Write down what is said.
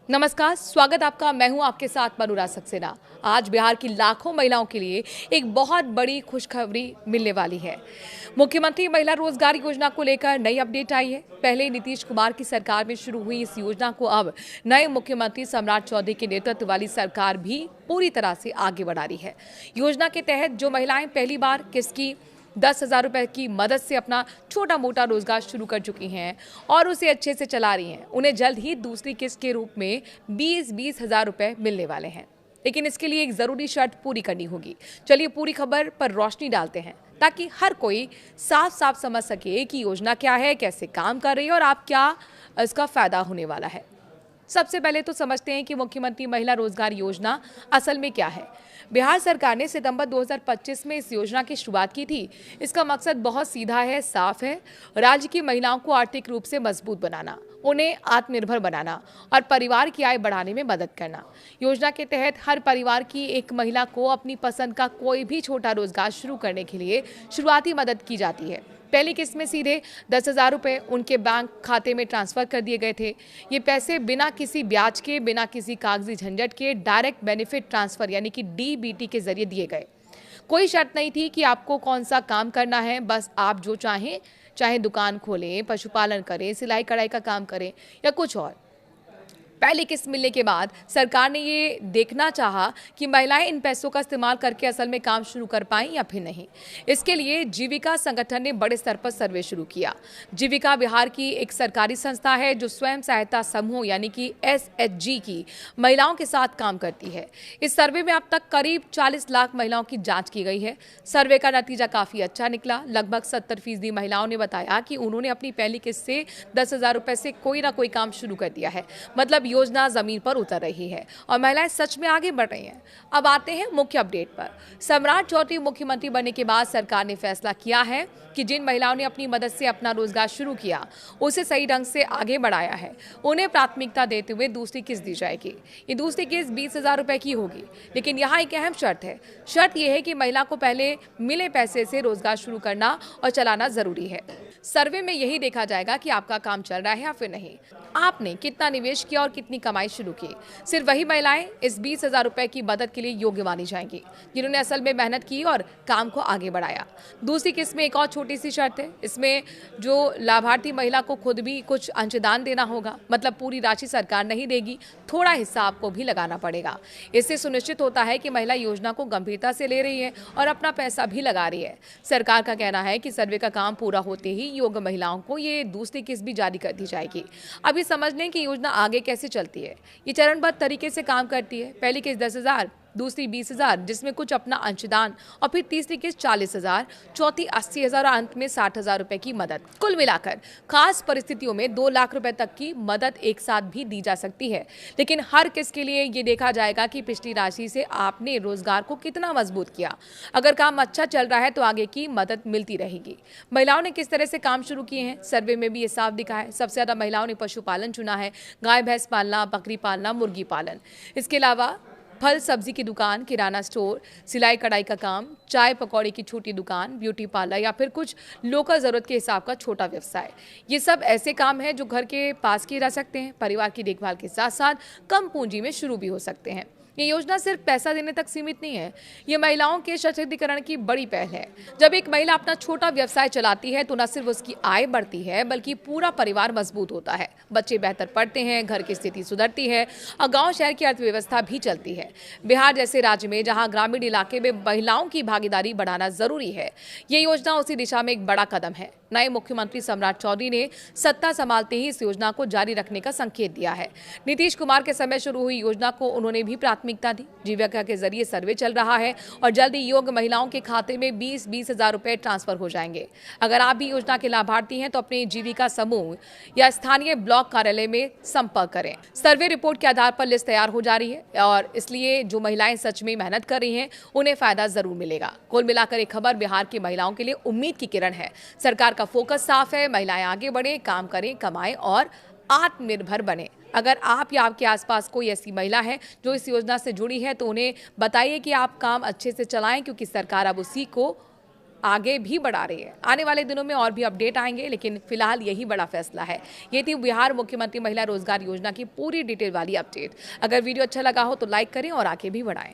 नमस्कार, स्वागत आपका। मैं हूं आपके साथ मनुराज सक्सेना। आज बिहार की लाखों महिलाओं के लिए एक बहुत बड़ी खुशखबरी मिलने वाली है। मुख्यमंत्री महिला रोजगार योजना को लेकर नई अपडेट आई है। पहले नीतीश कुमार की सरकार में शुरू हुई इस योजना को अब नए मुख्यमंत्री सम्राट चौधरी के नेतृत्व वाली सरकार भी पूरी तरह से आगे बढ़ा रही है। योजना के तहत जो महिलाएं पहली बार किसकी 10,000 रुपए की मदद से अपना छोटा मोटा रोजगार शुरू कर चुकी हैं और उसे अच्छे से चला रही हैं, उन्हें जल्द ही दूसरी किस्त के रूप में 20-20 हजार रुपए मिलने वाले हैं। लेकिन इसके लिए एक जरूरी शर्त पूरी करनी होगी। चलिए पूरी खबर पर रोशनी डालते हैं ताकि हर कोई साफ साफ समझ सके कि योजना क्या है, कैसे काम कर रही है और आप क्या इसका फायदा होने वाला है। सबसे पहले तो समझते हैं कि मुख्यमंत्री महिला रोजगार योजना असल में क्या है। बिहार सरकार ने सितंबर 2025 में इस योजना की शुरुआत की थी। इसका मकसद बहुत सीधा है, साफ है। राज्य की महिलाओं को आर्थिक रूप से मजबूत बनाना, उन्हें आत्मनिर्भर बनाना और परिवार की आय बढ़ाने में मदद करना। योजना के तहत हर परिवार की एक महिला को अपनी पसंद का कोई भी छोटा रोजगार शुरू करने के लिए शुरुआती मदद की जाती है। पहली किस्त में सीधे 10,000 रुपये उनके बैंक खाते में ट्रांसफर कर दिए गए थे। ये पैसे बिना किसी ब्याज के, बिना किसी कागजी झंझट के डायरेक्ट बेनिफिट ट्रांसफर यानी कि डीबीटी के जरिए दिए गए। कोई शर्त नहीं थी कि आपको कौन सा काम करना है, बस आप जो चाहें, चाहे दुकान खोलें, पशुपालन करें, सिलाई कढ़ाई का काम करें या कुछ और। पहली किस्त मिलने के बाद सरकार ने ये देखना चाहा कि महिलाएं इन पैसों का इस्तेमाल करके असल में काम शुरू कर पाएं या फिर नहीं। इसके लिए जीविका संगठन ने बड़े स्तर पर सर्वे शुरू किया। जीविका बिहार की एक सरकारी संस्था है जो स्वयं सहायता समूह यानी कि SHG की महिलाओं के साथ काम करती है। इस सर्वे में अब तक करीब 40 लाख महिलाओं की जाँच की गई है। सर्वे का नतीजा काफी अच्छा निकला। लगभग 70% महिलाओं ने बताया कि उन्होंने अपनी पहली किस्त से 10,000 रुपए से कोई ना कोई काम शुरू कर दिया है। मतलब योजना जमीन पर उतर रही है और महिलाएं सच में आगे बढ़ रही हैं। अब आते हैं मुख्य अपडेट पर। सम्राट चौधरी मुख्यमंत्री बनने के बाद सरकार ने फैसला किया है कि जिन महिलाओं ने अपनी मदद से अपना रोजगार शुरू किया, उसे सही ढंग से आगे बढ़ाया है, उन्हें प्राथमिकता देते हुए दूसरी किस्त दी जाएगी। ये दूसरी किस्त 20,000 रुपए की होगी। लेकिन यहाँ एक अहम शर्त है। शर्त यह है कि महिला को पहले मिले पैसे से रोजगार शुरू करना और चलाना जरूरी है। सर्वे में यही देखा जाएगा कि आपका काम चल रहा है या फिर नहीं, आपने कितना निवेश किया और कितनी कमाई शुरू की। सिर्फ वही महिलाएं इस 20,000 रुपए की मदद के लिए योग्य मानी जाएंगी जिन्होंने असल में मेहनत की और काम को आगे बढ़ाया। दूसरी किस्त में एक और छोटी सी शर्त है। इसमें जो लाभार्थी महिला को खुद भी कुछ अंशदान देना होगा। मतलब पूरी राशि सरकार नहीं देगी, थोड़ा हिस्सा आपको भी लगाना पड़ेगा। इससे सुनिश्चित होता है कि महिला योजना को गंभीरता से ले रही है और अपना पैसा भी लगा रही है। सरकार का कहना है कि सर्वे का काम पूरा होते ही योग्य महिलाओं को ये दूसरी किस्त भी जारी कर दी जाएगी। अभी समझ लें कि योजना आगे कैसे चलती है। ये चरणबद्ध तरीके से काम करती है। पहली किस्त 10,000, दूसरी 20,000 जिसमें कुछ अपना अंशदान और फिर तीसरी किस्त 40,000, चौथी 80,000 और अंत में 60,000 रुपए की मदद। कुल मिलाकर खास परिस्थितियों में 2 लाख रुपए तक की मदद एक साथ भी दी जा सकती है। लेकिन हर किस्त के लिए ये देखा जाएगा कि पिछली राशि से आपने रोजगार को कितना मजबूत किया। अगर काम अच्छा चल रहा है तो आगे की मदद मिलती रहेगी। महिलाओं ने किस तरह से काम शुरू किए हैं, सर्वे में भी ये साफ दिखा है। सबसे ज्यादा महिलाओं ने पशुपालन चुना है, गाय भैंस पालना, बकरी पालना, मुर्गी पालन। इसके अलावा फल सब्जी की दुकान, किराना स्टोर, सिलाई कढ़ाई का काम, चाय पकौड़े की छोटी दुकान, ब्यूटी पार्लर या फिर कुछ लोकल जरूरत के हिसाब का छोटा व्यवसाय। ये सब ऐसे काम हैं जो घर के पास किए जा सकते हैं, परिवार की देखभाल के साथ साथ कम पूंजी में शुरू भी हो सकते हैं। ये योजना सिर्फ पैसा देने तक सीमित नहीं है, ये महिलाओं के सशक्तिकरण की बड़ी पहल है। जब एक महिला अपना छोटा व्यवसाय चलाती है तो न सिर्फ उसकी आय बढ़ती है बल्कि पूरा परिवार मजबूत होता है। बच्चे बेहतर पढ़ते हैं, घर की स्थिति सुधरती है और गांव शहर की अर्थव्यवस्था भी चलती है। बिहार जैसे राज्य में जहां ग्रामीण इलाके में महिलाओं की भागीदारी बढ़ाना जरूरी है, ये योजना उसी दिशा में एक बड़ा कदम है। नए मुख्यमंत्री सम्राट चौधरी ने सत्ता संभालते ही इस योजना को जारी रखने का संकेत दिया है। नीतीश कुमार के समय शुरू हुई योजना को उन्होंने भी प्राथमिकता दी। जीविका के जरिए सर्वे चल रहा है और जल्द ही योग्य महिलाओं के खाते में 20-20 हजार रुपए ट्रांसफर हो जाएंगे। अगर आप भी योजना के लाभार्थी हैं तो अपने जीविका समूह या स्थानीय ब्लॉक कार्यालय में संपर्क करें। सर्वे रिपोर्ट के आधार पर लिस्ट तैयार हो जा रही है और इसलिए जो महिलाएं सच में मेहनत कर रही हैं उन्हें फायदा जरूर मिलेगा। कुल मिलाकर एक खबर बिहार की महिलाओं के लिए उम्मीद की किरण है। सरकार का फोकस साफ है, महिलाएं आगे बढ़े, काम करें, कमाएं और आत्मनिर्भर बने। अगर आप या आपके आसपास कोई ऐसी महिला है जो इस योजना से जुड़ी है तो उन्हें बताइए कि आप काम अच्छे से चलाएं, क्योंकि सरकार अब उसी को आगे भी बढ़ा रही है। आने वाले दिनों में और भी अपडेट आएंगे, लेकिन फिलहाल यही बड़ा फैसला है। ये थी बिहार मुख्यमंत्री महिला रोजगार योजना की पूरी डिटेल वाली अपडेट। अगर वीडियो अच्छा लगा हो तो लाइक करें और आगे भी बढ़ाएं।